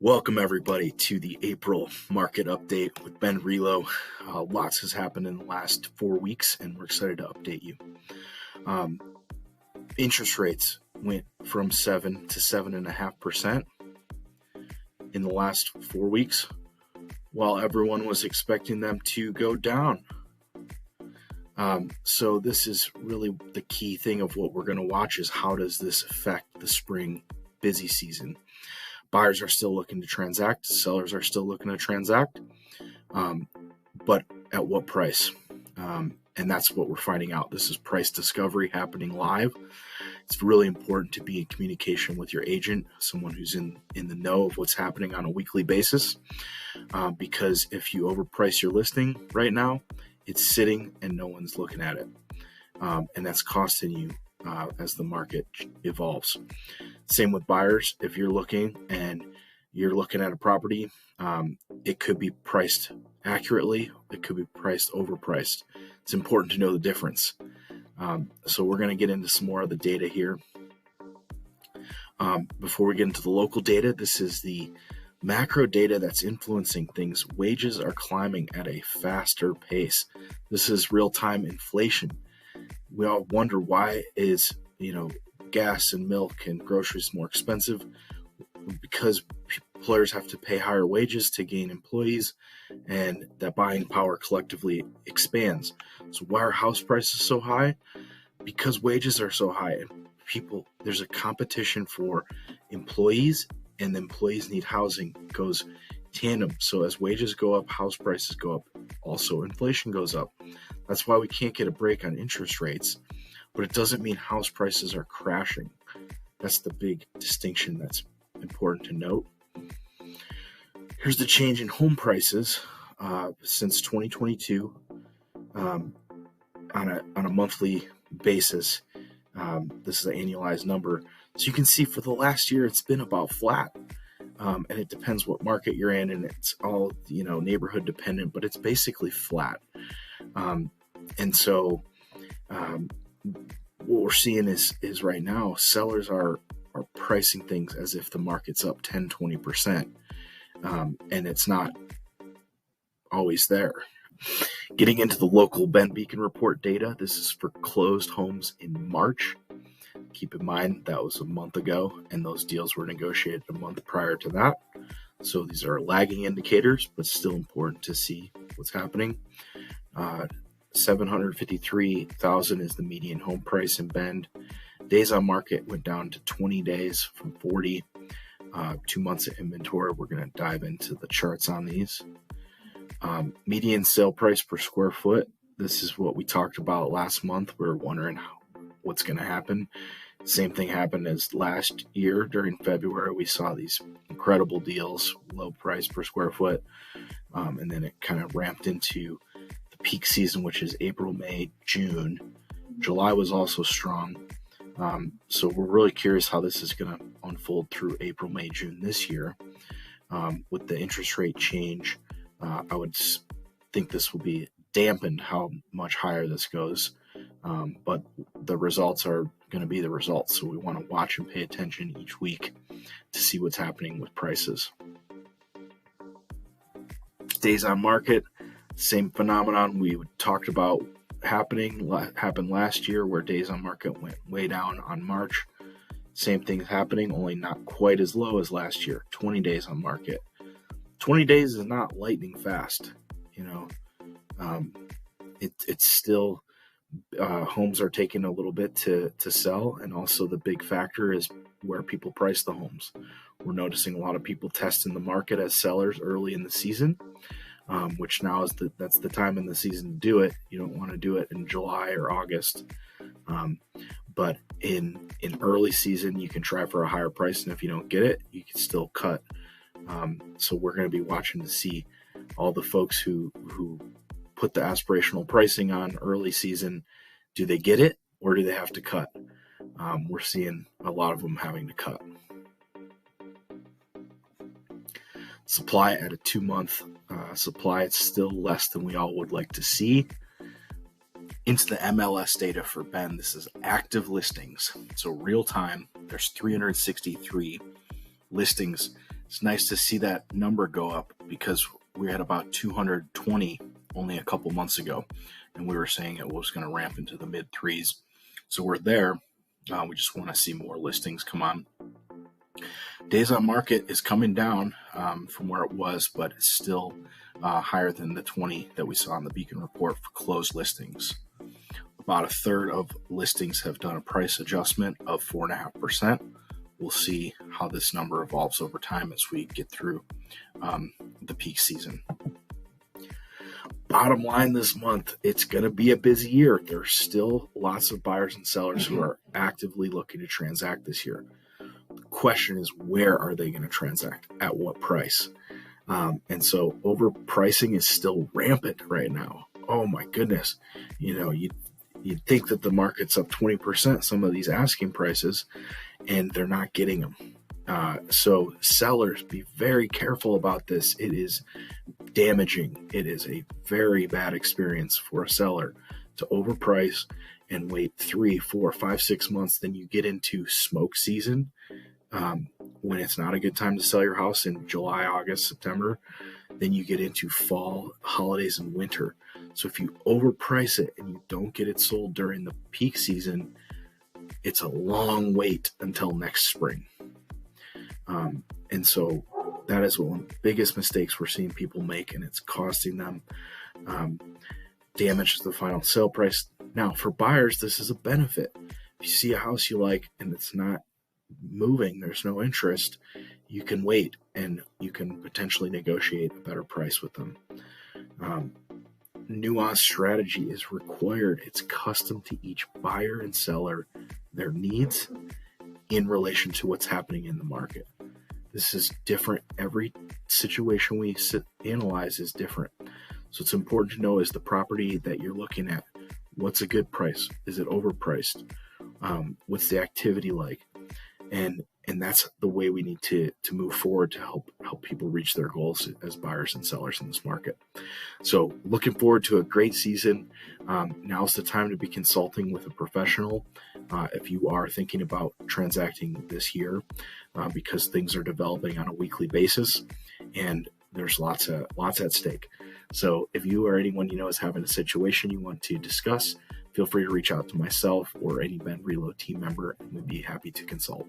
Welcome everybody to the April market update with Ben Relo. Lots has happened in the last 4 weeks and we're excited to update you. Interest rates went from 7 to 7.5% in the last 4 weeks, while everyone was expecting them to go down. So this is really the key thing of what we're going to watch is how does this affect the spring busy season. Buyers are still looking to transact. Sellers are still looking to transact. But at what price? And that's what we're finding out. This is price discovery happening live. It's really important to be in communication with your agent, someone who's in the know of what's happening on a weekly basis. Because if you overprice your listing right now, it's sitting and no one's looking at it. And that's costing you as the market evolves. Same with buyers. If you're looking at a property, it could be priced accurately. It could be priced overpriced. It's important to know the difference. So we're going to get into some more of the data here. Before we get into the local data, this is the macro data that's influencing things. Wages are climbing at a faster pace. This is real-time inflation. We all wonder why is, gas and milk and groceries more expensive, because employers have to pay higher wages to gain employees, and that buying power collectively expands. So why are house prices so high? Because wages are so high, and there's a competition for employees, and the employees need housing. It goes tandem. So as wages go up, house prices go up. Also, inflation goes up. That's why we can't get a break on interest rates, but it doesn't mean house prices are crashing. That's the big distinction that's important to note. Here's the change in home prices since 2022 on a monthly basis. This is an annualized number. So you can see for the last year, it's been about flat. And it depends what market you're in, and it's all, neighborhood dependent, but it's basically flat. And so what we're seeing is right now, sellers are pricing things as if the market's up 10, 20%. And it's not always there. Getting into the local Ben Beacon report data, this is for closed homes in March. Keep in mind that was a month ago, and those deals were negotiated a month prior to that. So these are lagging indicators, but still important to see what's happening. 753,000 is the median home price in Bend. Days on market went down to 20 days from 40. 2 months of inventory. We're going to dive into the charts on these. Median sale price per square foot. This is what we talked about last month. We were wondering what's going to happen. Same thing happened as last year during February. We saw these incredible deals, low price per square foot, and then it kind of ramped into the peak season, which is April, May, June. July was also strong. So we're really curious how this is going to unfold through April, May, June this year. With the interest rate change, I would think this will be dampened how much higher this goes. But the results are going to be the results. So we want to watch and pay attention each week to see what's happening with prices. Days on market, same phenomenon we talked about happened last year, where days on market went way down on March. Same thing happening, only not quite as low as last year. 20 days on market. 20 days is not lightning fast. It's still homes are taking a little bit to sell, and also the big factor is where people price the homes. We're noticing a lot of people testing the market as sellers early in the season, which now is that's the time in the season to do it. You don't want to do it in July or August, but in early season you can try for a higher price, and if you don't get it, you can still cut. So we're going to be watching to see all the folks who put the aspirational pricing on early season. Do they get it, or do they have to cut? We're seeing a lot of them having to cut. Supply at a 2-month supply, it's still less than we all would like to see. Into the MLS data for Ben, this is active listings. So real time, there's 363 listings It's nice to see that number go up because we had about 220 only a couple months ago, and we were saying it was going to ramp into the mid threes. So we're there. We just want to see more listings come on. Days on market is coming down from where it was, but it's still higher than the 20 that we saw in the Beacon report for closed listings. About a third of listings have done a price adjustment of 4.5%. We'll see how this number evolves over time as we get through the peak season. Bottom line this month, it's going to be a busy year. There's still lots of buyers and sellers who are actively looking to transact this year. The question is, where are they going to transact? At what price? And so overpricing is still rampant right now. Oh my goodness. You'd think that the market's up 20%, some of these asking prices, and they're not getting them. So sellers, be very careful about this. It is damaging. It is a very bad experience for a seller to overprice and wait 3, 4, 5, 6 months. Then you get into smoke season when it's not a good time to sell your house in July, August, September. Then you get into fall, holidays, and winter. So if you overprice it and you don't get it sold during the peak season, it's a long wait until next spring. And so that is one of the biggest mistakes we're seeing people make, and it's costing them damage to the final sale price. Now, for buyers, this is a benefit. If you see a house you like and it's not moving, there's no interest, you can wait and you can potentially negotiate a better price with them. Nuanced strategy is required. It's custom to each buyer and seller, their needs in relation to what's happening in the market. This is different. Every situation we analyze is different. So it's important to know, is the property that you're looking at, what's a good price? Is it overpriced? What's the activity like? And that's the way we need to move forward to help people reach their goals as buyers and sellers in this market. So looking forward to a great season. Now's the time to be consulting with a professional if you are thinking about transacting this year, because things are developing on a weekly basis and there's lots at stake. So if you or anyone you know is having a situation you want to discuss, feel free to reach out to myself or any Relo team member, and we'd be happy to consult.